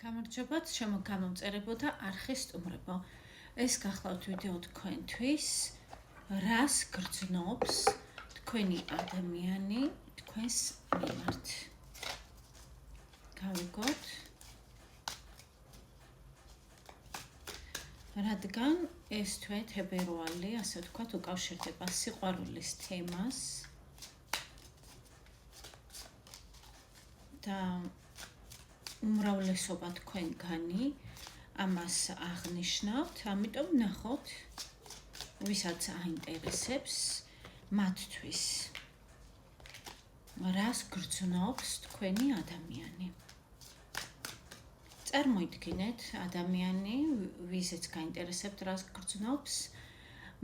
გამარჯობათ, გამომწერებო და არხის სტუმრებო. ეს გახლავთ ვიდეო თქვენთვის, რას გრძნობს თქვენი ადამიანი თქვენს მიმართ. გავიგოთ. რადგან ეს თვე თებერვალი, ასე ვთქვათ, უკავშირდება სიყვარულის თემას და უმრავლესობა თქვენგანი ამას აღნიშნავთ, ამიტომ ნახოთ, ვისაც აინტერესებს მათთვის. რას გრძნობს თქვენი ადამიანი? წარმოიდგინეთ ადამიანი, ვისაც გაინტერესებთ რას გრძნობს,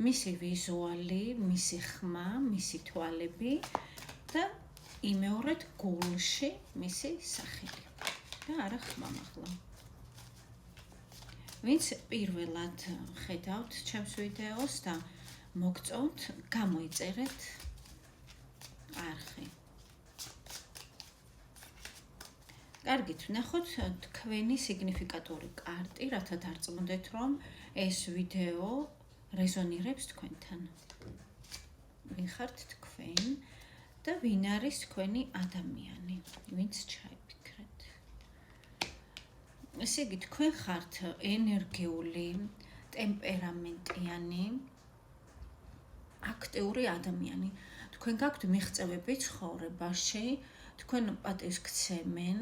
მისი ვიზუალი, მისი ხმა, მისი თვალები და იმეორედ გულში მისი სახელი. და არა ხმამაღლა. ვინც პირველად ხედავთ ჩემს ვიდეოს და მოგწონთ, გამოიწერეთ არხი. კარგით, ვნახოთ თქვენი სიგნიფიკატური კარტი, რათა დარწმუნდეთ, რომ ეს ვიდეო რეზონირებს თქვენთან. ვინ ხართ თქვენ და ვინ არის თქვენი ადამიანი, ვინც ჩაიფიქრეთ. ესე იგი, თქვენ ხართ ენერგიული, ტემპერამენტიანი, აქტიური ადამიანი. თქვენ გაქვთ მიღწევები ცხოვრებაში, თქვენ პატივს გცემენ,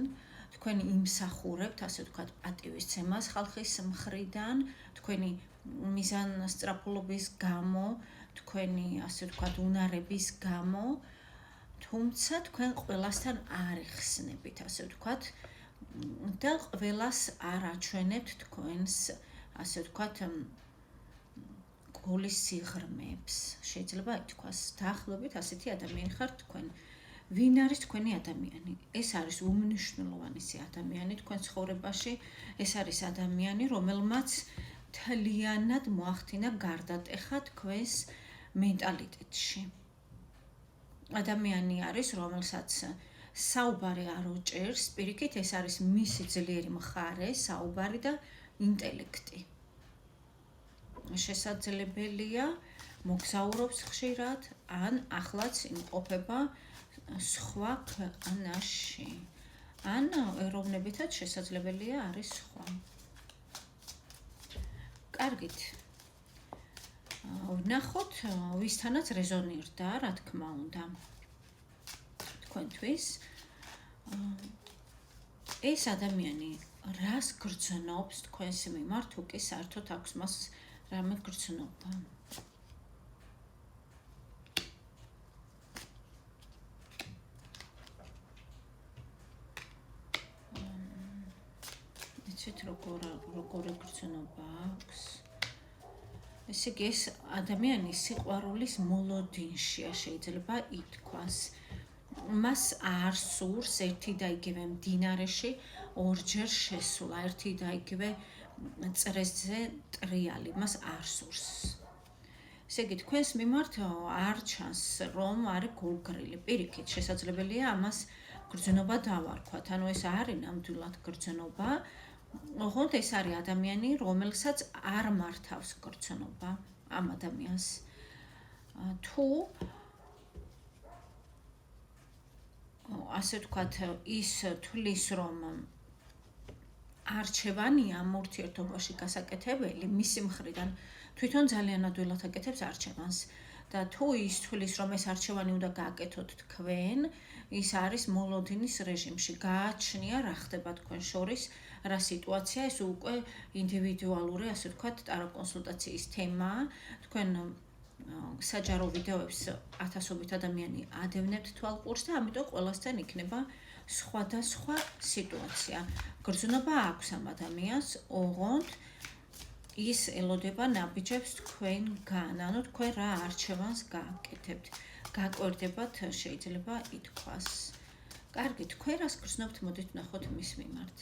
თქვენ იმსახურებთ, ასე ვთქვათ, პატივისცემას ხალხის მხრიდან, თქვენი მიზანსწრაფულობის გამო, თქვენი, ასე ვთქვათ, უნარების გამო, თუმცა თქვენ ყველასთან არ იხსნებით, ასე ვთქვათ, და ყველას არ აჩვენებთ თქვენს, ასე ვთქვათ, გულის სიღრმეებს. შეიძლება ითქვას, დაახლოებით ასეთი ადამიანი ხართ თქვენ. ვინ არის თქვენი ადამიანი? ეს არის უმნიშვნელოვანესი ადამიანი თქვენ ცხოვრებაში, ეს არის ადამიანი, რომელმაც თლიანად მოახდინა გარდატეხა თქვენს მენტალიტეტში. ადამიანი არის, რომელსაც საუბარი არ უჭერს, პირიქით ეს არის მისი ძლიერი მხარე, საუბარი და ინტელექტი. შესაძლებელია მოგზაურობს ხშირად, ან ახლაც იმყოფება სხვა ქვეყანაში. ან ეროვნებითაც შესაძლებელია არის სხვა. კარგით. ვნახოთ, ვისთანაც რეზონირდა, რა თქმა უნდა. თქვენთვის ეს ადამიანი რას გრძნობს თქვენს მიმართ, თუ კი საერთოდ აქვს მას რამე გრძნობა. იცით როგორი გრძნობა აქვს? ესე იგი, ეს ადამიანი სიყვარულის მოლოდინშია, შეიძლება ითქვას. მას არ სურს ერთი და იგივე მდინარეში ორჯერ შესვლა, ერთი და იგივე წრეზე ტრიალი, მას არ სურს. ესე იგი, თქვენს მიმართ არ ჩანს, რომ არის გულგრილი. პირიქით, შესაძლებელია ამას გრძნობა დავარქვათ. ანუ ეს არის ნამდვილად გრძნობა. ოღონდ ეს არის ადამიანი, რომელსაც არ მართავს გრძნობა ამ ადამიანს. თუ ასე ვთქვათ, ის თვლის, რომ არჩევანია ამ ურთიერთობაში გასაკეთებელი, მისი მხრიდან თვითონ ძალიან ადვილად აკეთებს არჩევანს. და თუ ის თვლის, რომ ეს არჩევანი უნდა გააკეთოთ თქვენ, ის არის მოლოდინის რეჟიმში. გააჩნია რა ხდება თქვენ შორის, რა სიტუაცია, ეს უკვე ინდივიდუალური, ასე ვთქვათ, ტარო კონსულტაციის თემაა. თქვენ საჯარო ვიდეოებს ათასობით ადამიანი ადევნებთ თვალყურს და ამიტომ ყველასთან იქნება სხვადასხვა სიტუაცია. გრძნობა აქვს ამ ადამიანს, ოღონდ ის ელოდება ნაბიჯებს თქვენგან, ანუ თქვენ რა არჩევანს გააკეთებთ. გაკვირდებათ, შეიძლება ითქვას. კარგი, თქვენ რას გრძნობთ, მოდით ვნახოთ მის მიმართ.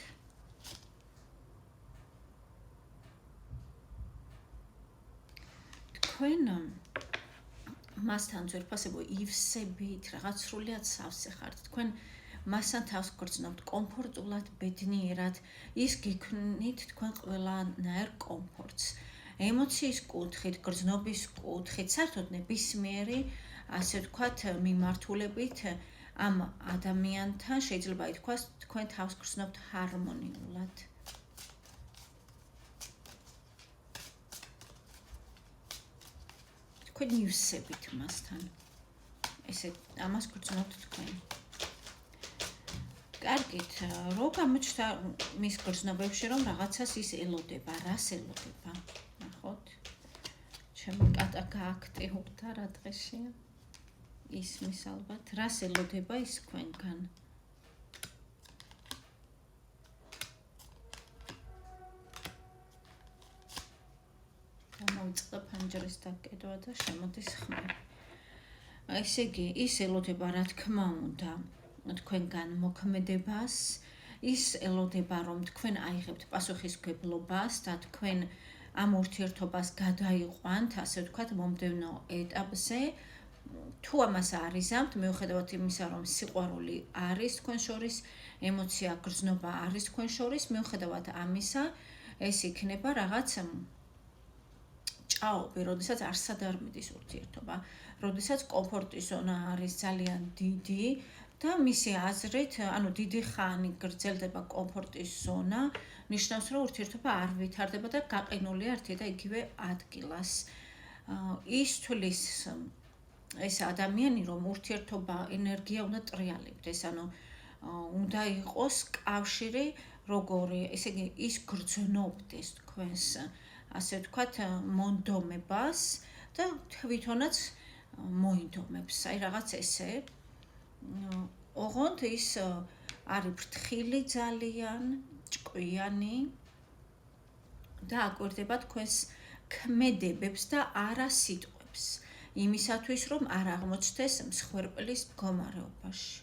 თქვენ მასთან ძვირფასებო ივსებით, რაღაც სრულიად სავსე ხართ. თქვენ მასთან თავს გრძნობთ კომფორტულად, ბედნიერად, ის გიქმნით თქვენ ყველანაირ კომფორტს. ემოციის კუთხით, გრძნობის კუთხით, საერთოდ ნებისმიერი, ასე ვთქვათ, მიმართულებით ამ ადამიანთან შეიძლება ითქვას, თქვენ თავს გრძნობთ ჰარმონიულად. თქვენ ივსებით მასთან. ესე ამას გრძნობთ თქვენ. კარგით, რო გამოჩნდა მის გრძნობებში, რომ რაღაცას ის ელოდება, რას ელოდება? ნახოთ. ჩემი კატა გააქტიურდა რა დღეშია. ისმის ალბათ, რას ელოდება ის თქვენგან? გამოვიწყდა ფანჯრის დაკიდვა და შემოდის ხმები. ესე იგი, ის ელოდება, რა თქმა უნდა, თქვენგან მოქმედებას, ის ელოდება, რომ თქვენ აიღებთ პასუხისმგებლობას და თქვენ ამ ურთიერთობას გადაიყვანთ, ასე ვთქვათ, მომდევნო ეტაპზე. თუ ამას არიზამთ, მიუხედავად იმისა, რომ სიყვარული არის თქვენ შორის, ემოცია, გრძნობა არის თქვენ შორის, მიუხედავად ამისა, ეს იქნება რაღაც ჭაობი, როდესაც არსად არ მიდის ურთიერთობა, როდესაც კომფორტის ზონა არის ძალიან დიდი და მისი აზრით, ანუ დიდი ხანი გრძელდება კომფორტის ზონა, ნიშნავს, რომ ურთიერთობა არ ვითარდება და გაყინულია ერთი და იგივე ადგილას. ის თვლის ეს ადამიანი, რომ ურთიერთობა ენერგია უნდა ტრიალებდეს, ანუ უნდა იყოს კავშირი როგორი, ესე იგი, ის გრძნობდეს თქვენს, ასე ვთქვათ, მონდომებას და თვითონაც მოინდომებს, აი რაღაც ესე. ოღონდ ის არის ფრთხილი ძალიან, ჭკვიანი და აკვირდება თქვენს ქმედებებს და არა სიტყვებს, იმისათვის, რომ არ აღმოჩნდეს მსხვერპლის მდგომარეობაში.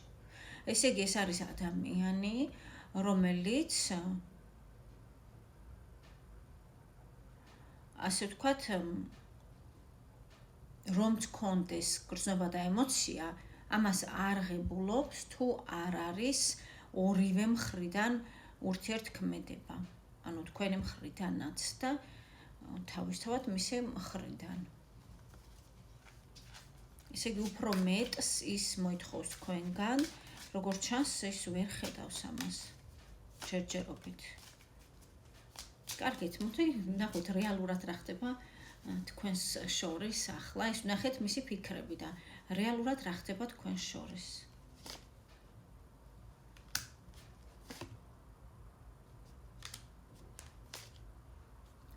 ესე იგი, ეს არის ადამიანი, რომელიც ასე ვთქვათ, რომ გქონდეს გრძნობა და ემოცია, ამას არ ღებულობს, თუ არ არის ორივე მხრიდან ურთიერთქმედება. ანუ თქვენი მხრიდანაც და თავისთავად მისი მხრიდან. ესე იგი, უფრო მეტს ის მოითხოვს თქვენგან, როგორც ჩანს, ის ვერ ხედავს ამას ჯერჯერობით. კარგით, მოდი ნახოთ რეალურად რა ხდება თქვენს შორის ახლა, ის ნახეთ მისი ფიქრები და რეალურად რა ხდება თქვენს შორის.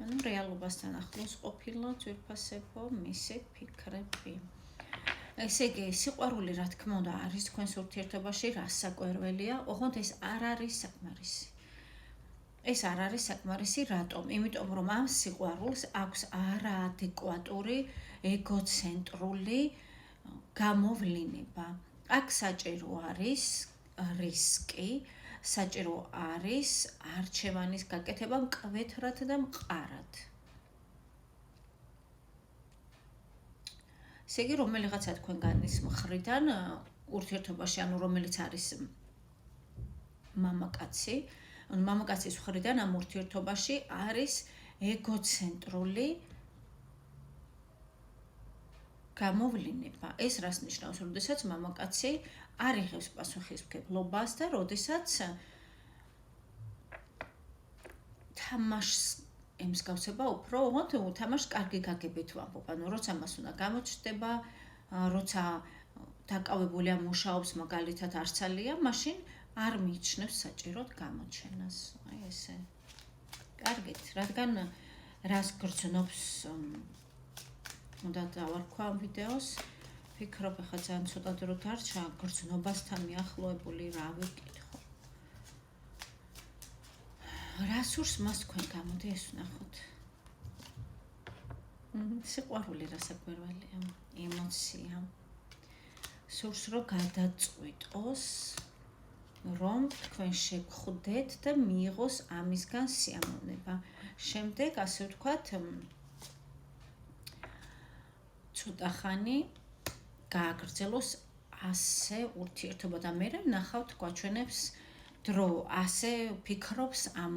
ანუ რეალობასთან ახლოს ყოფილა ძვირფასებო მისი ფიქრები. ესე იგი, სიყვარული რა თქმა უნდა არის თქვენს ურთიერთობაში, რასაკვირველია, ოღონდ ეს არ არის საკმარისი. ეს არ არის საკმარისი, რატომ? იმიტომ, რომ ამ სიყვარულს აქვს არაადეკვატური, ეგოცენტრული გამოვლინება. აქ საჭირო არის რისკი, საჭირო არის არჩევანის გაკეთება მკვეთრად და მყარად. ესე იგი, რომელიღაცა თქვენგანის მხრიდან ურთიერთობაში, ანუ რომელიც არის მამაკაცი, ანუ მამაკაცის მხრიდან ამ ურთიერთობაში არის ეგოცენტრული გამოვლინება. ეს რას ნიშნავს? როდესაც მამაკაცი არ იღებს პასუხისმგებლობას და როდესაც თამაშს ემსგავსება უფრო, ოღონდ თამაშს კარგი გაგებით ვამბობ. ანუ როცა მას უნდა გამოჩნდება, როცა დაკავებულია მუშაობს, მაგალითად არცალია, მაშინ არ მიიჩნევს საჭიროდ გამოჩენას. აი ესე. კარგით, რადგან რას გრძნობს უნდა დავარქვა ამ ვიდეოს, ფიქრობ, ახლა ძალიან ცოტა დრო დარჩა, გრძნობასთან მიახლოებული რა ვიკითხო. რა სურს მას თქვენ გამოდი ეს ვნახოთ. სიყვარული რასაკვირველია, ემოცია. სურს რომ გადაწყვიტოს, რომ თქვენ შეგხვდეთ და მიიღოს ამისგან სიამოვნება. შემდეგ, ასე ვთქვათ, ცოტა ხანი გააგრძელოს ასე ურთიერთობა და მე ნახავთ გვაჩვენებს დრო ასე ფიქრობს ამ